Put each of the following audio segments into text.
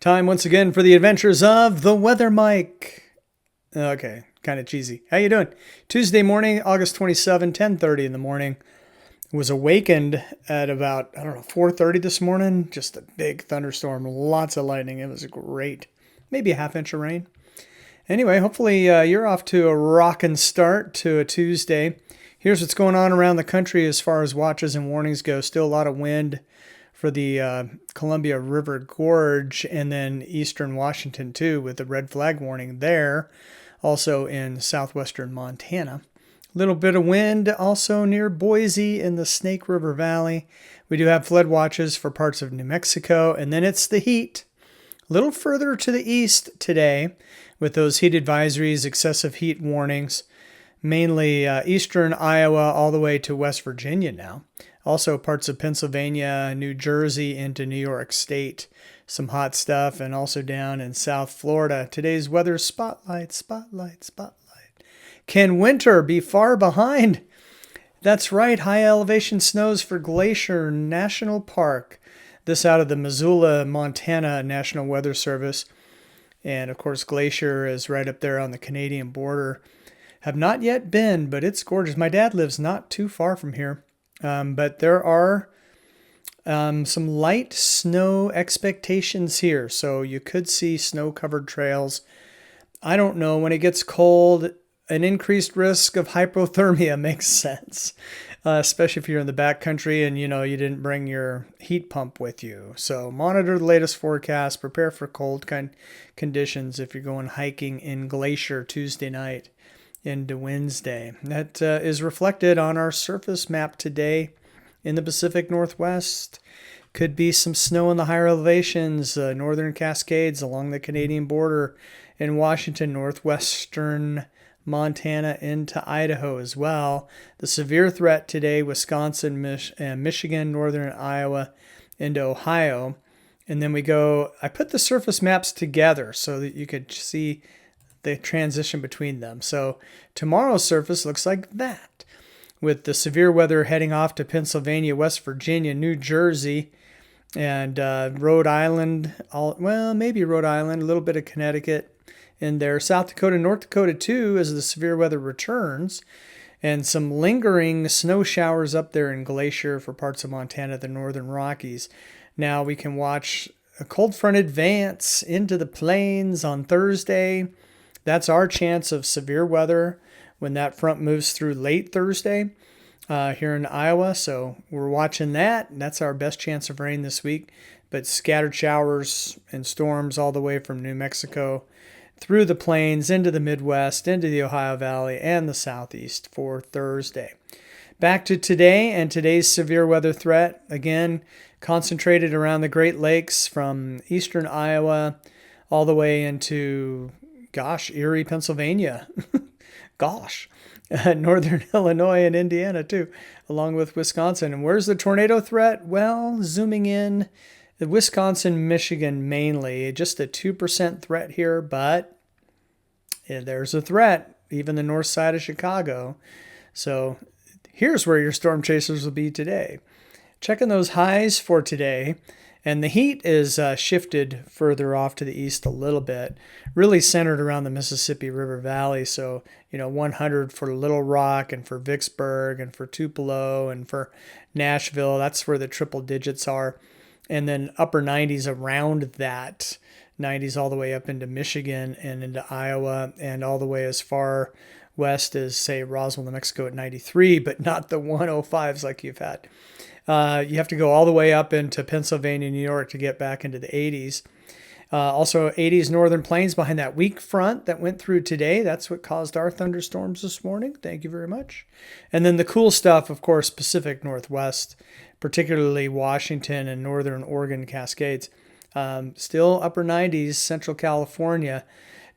Time once again for the adventures of the Weather Mike. Okay, kind of cheesy. How you doing? Tuesday morning, August 27, 10:30 in the morning. Was awakened at about, 4:30 this morning. Just a big thunderstorm, lots of lightning. It was great. Maybe a half inch of rain. Anyway, hopefully you're off to a rockin' start to a Tuesday. Here's what's going on around the country as far as watches and warnings go. Still a lot of wind for the Columbia River Gorge and then eastern Washington too, with the red flag warning there. Also in southwestern Montana. A little bit of wind also near Boise in the Snake River Valley. We do have flood watches for parts of New Mexico, and then it's the heat. A little further to the east today with those heat advisories, excessive heat warnings, mainly eastern Iowa all the way to West Virginia now. Also parts of Pennsylvania, New Jersey into New York State. Some hot stuff, and also down in South Florida. Today's weather spotlight. Can winter be far behind? That's right, high elevation snows for Glacier National Park. This out of the Missoula, Montana National Weather Service. And of course, Glacier is right up there on the Canadian border. Have not yet been, but it's gorgeous. My dad lives not too far from here. But there are some light snow expectations here. So you could see snow-covered trails. I don't know. When it gets cold, an increased risk of hypothermia makes sense. Especially if you're in the backcountry and, you didn't bring your heat pump with you. So monitor the latest forecast. Prepare for cold conditions if you're going hiking in Glacier Tuesday night into Wednesday. That is reflected on our surface map today in the Pacific Northwest. Could be some snow in the higher elevations, northern Cascades along the Canadian border in Washington, northwestern Montana into Idaho as well. The severe threat today, Wisconsin, Michigan, northern Iowa into Ohio. And then I put the surface maps together so that you could see the transition between them. So tomorrow's surface looks like that, with the severe weather heading off to Pennsylvania, West Virginia, New Jersey, and Rhode Island. Maybe Rhode Island, a little bit of Connecticut in there. South Dakota, North Dakota too, as the severe weather returns. And some lingering snow showers up there in Glacier for parts of Montana, the northern Rockies. Now we can watch a cold front advance into the plains on Thursday. That's our chance of severe weather when that front moves through late Thursday here in Iowa. So we're watching that. That's our best chance of rain this week. But scattered showers and storms all the way from New Mexico through the plains into the Midwest, into the Ohio Valley, and the Southeast for Thursday. Back to today and today's severe weather threat. Again, concentrated around the Great Lakes from eastern Iowa all the way into Erie, Pennsylvania. Northern Illinois and Indiana too, along with Wisconsin. And where's the tornado threat? Well, zooming in, Wisconsin, Michigan mainly. Just a 2% threat here, but there's a threat, even the north side of Chicago. So here's where your storm chasers will be today. Checking those highs for today. And the heat is shifted further off to the east a little bit, really centered around the Mississippi River Valley. So, 100 for Little Rock and for Vicksburg and for Tupelo and for Nashville. That's where the triple digits are. And then upper 90s around that, 90s all the way up into Michigan and into Iowa and all the way as far west as, say, Roswell, New Mexico at 93, but not the 105s like you've had. You have to go all the way up into Pennsylvania, New York to get back into the 80s. Also 80s northern plains behind that weak front that went through today. That's what caused our thunderstorms this morning. Thank you very much. And then the cool stuff, of course, Pacific Northwest, particularly Washington and northern Oregon Cascades. Still upper 90s, Central California.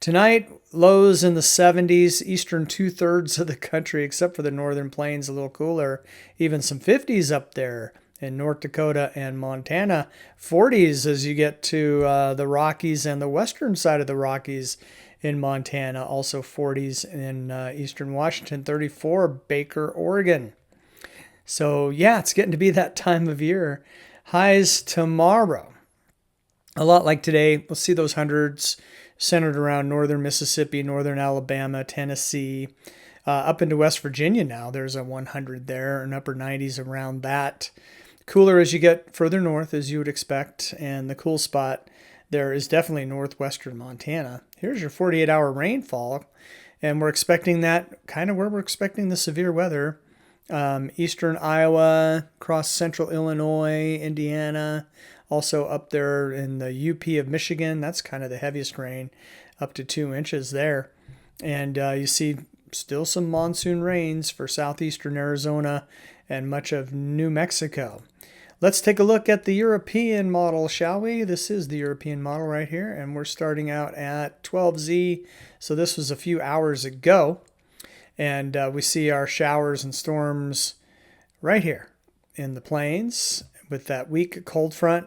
Tonight, lows in the 70s, eastern two-thirds of the country, except for the northern plains, a little cooler. Even some 50s up there in North Dakota and Montana. 40s as you get to the Rockies and the western side of the Rockies in Montana. Also 40s in eastern Washington, 34, Baker, Oregon. So, yeah, it's getting to be that time of year. Highs tomorrow. A lot like today, we'll see those hundreds centered around northern Mississippi, northern Alabama, Tennessee, up into West Virginia now. There's a 100 there, and upper 90s around that. Cooler as you get further north, as you would expect, and the cool spot there is definitely northwestern Montana. Here's your 48-hour rainfall, and we're expecting that kind of where we're expecting the severe weather. Eastern Iowa, across central Illinois, Indiana, also up there in the UP of Michigan. That's kind of the heaviest rain, up to 2 inches there. And you see still some monsoon rains for southeastern Arizona and much of New Mexico. Let's take a look at the European model, shall we? This is the European model right here, and we're starting out at 12Z. So this was a few hours ago, and we see our showers and storms right here in the plains with that weak cold front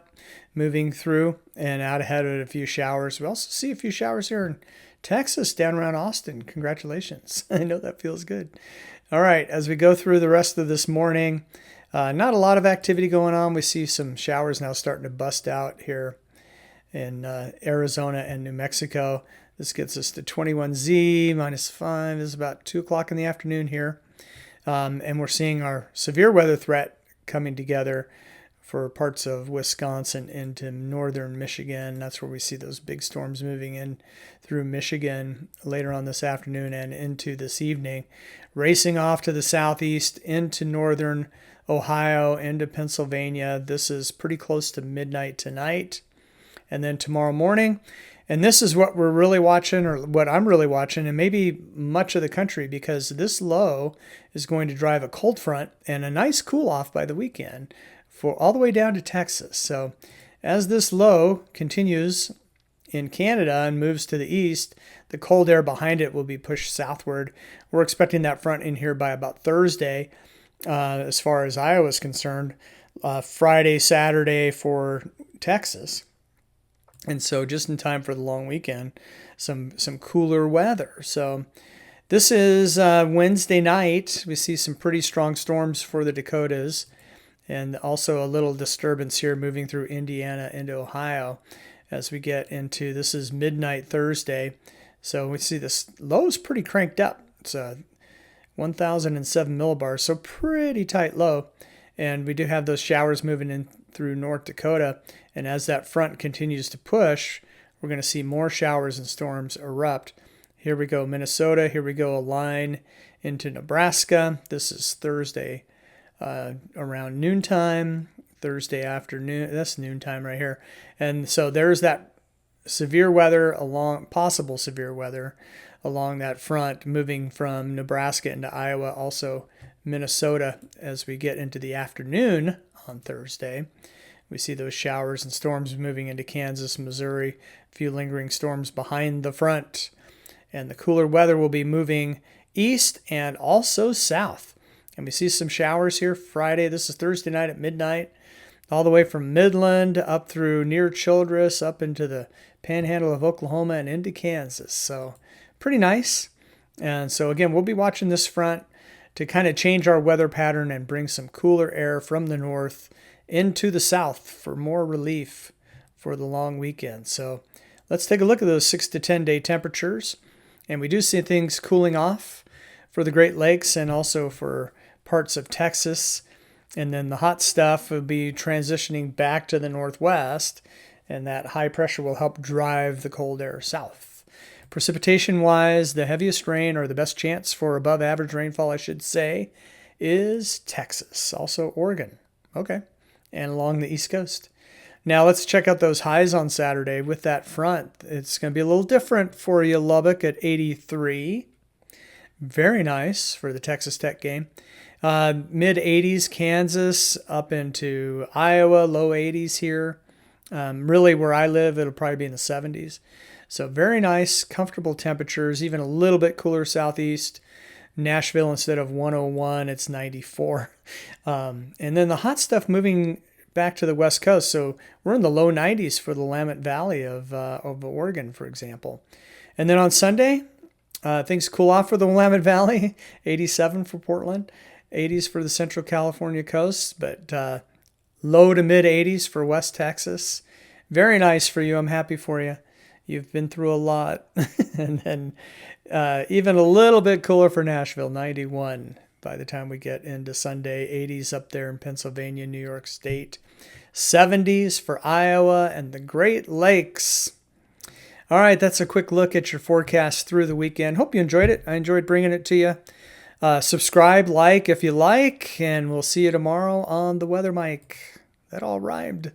moving through and out ahead of a few showers. We also see a few showers here in Texas, down around Austin. Congratulations. I know that feels good. All right, as we go through the rest of this morning, not a lot of activity going on. We see some showers now starting to bust out here in Arizona and New Mexico. This gets us to 21Z -5. This is about 2 o'clock in the afternoon here. And we're seeing our severe weather threat coming together for parts of Wisconsin into northern Michigan. That's where we see those big storms moving in through Michigan later on this afternoon and into this evening, racing off to the southeast into northern Ohio, into Pennsylvania. This is pretty close to midnight tonight. And then tomorrow morning, and this is what we're really watching, or what I'm really watching, and maybe much of the country, because this low is going to drive a cold front and a nice cool off by the weekend for all the way down to Texas. So as this low continues in Canada and moves to the east, the cold air behind it will be pushed southward. We're expecting that front in here by about Thursday, as far as Iowa is concerned, Friday, Saturday for Texas. And so just in time for the long weekend, some cooler weather. So this is Wednesday night. We see some pretty strong storms for the Dakotas, and also a little disturbance here moving through Indiana into Ohio as we get into, this is midnight Thursday. So we see this low is pretty cranked up. It's 1,007 millibars, so pretty tight low. And we do have those showers moving in through North Dakota. And as that front continues to push, we're going to see more showers and storms erupt. Here we go, Minnesota. Here we go, a line into Nebraska. This is Thursday around noontime, Thursday afternoon. That's noontime right here. And so there's that severe weather possible severe weather along that front, moving from Nebraska into Iowa, also Minnesota as we get into the afternoon on Thursday. We see those showers and storms moving into Kansas, Missouri, a few lingering storms behind the front. And the cooler weather will be moving east and also south. And we see some showers here Friday. This is Thursday night at midnight, all the way from Midland up through near Childress, up into the panhandle of Oklahoma and into Kansas. So pretty nice. And so again, we'll be watching this front to kind of change our weather pattern and bring some cooler air from the north into the south for more relief for the long weekend. So let's take a look at those 6 to 10 day temperatures. And we do see things cooling off for the Great Lakes and also for parts of Texas. And then the hot stuff will be transitioning back to the northwest, and that high pressure will help drive the cold air south. Precipitation-wise, the heaviest rain, or the best chance for above average rainfall, I should say, is Texas, also Oregon. Okay, and along the East Coast. Now let's check out those highs on Saturday with that front. It's going to be a little different for you, Lubbock at 83. Very nice for the Texas Tech game. Mid 80s, Kansas up into Iowa, low 80s here. Really where I live, it'll probably be in the 70s. So very nice, comfortable temperatures, even a little bit cooler southeast. Nashville, instead of 101, it's 94. And then the hot stuff moving back to the West Coast. So we're in the low 90s for the Willamette Valley of Oregon, for example. And then on Sunday, things cool off for the Willamette Valley, 87 for Portland, 80s for the Central California coast, but low to mid 80s for West Texas, Very nice for you. I'm happy for you. You've been through a lot. And then even a little bit cooler for Nashville, 91 by the time we get into Sunday. 80s up there in Pennsylvania, New York State. 70s for Iowa and the Great Lakes. All right, that's a quick look at your forecast through the weekend. Hope you enjoyed it. I enjoyed bringing it to you. Subscribe, like if you like, and we'll see you tomorrow on the Weather Mic. That all rhymed.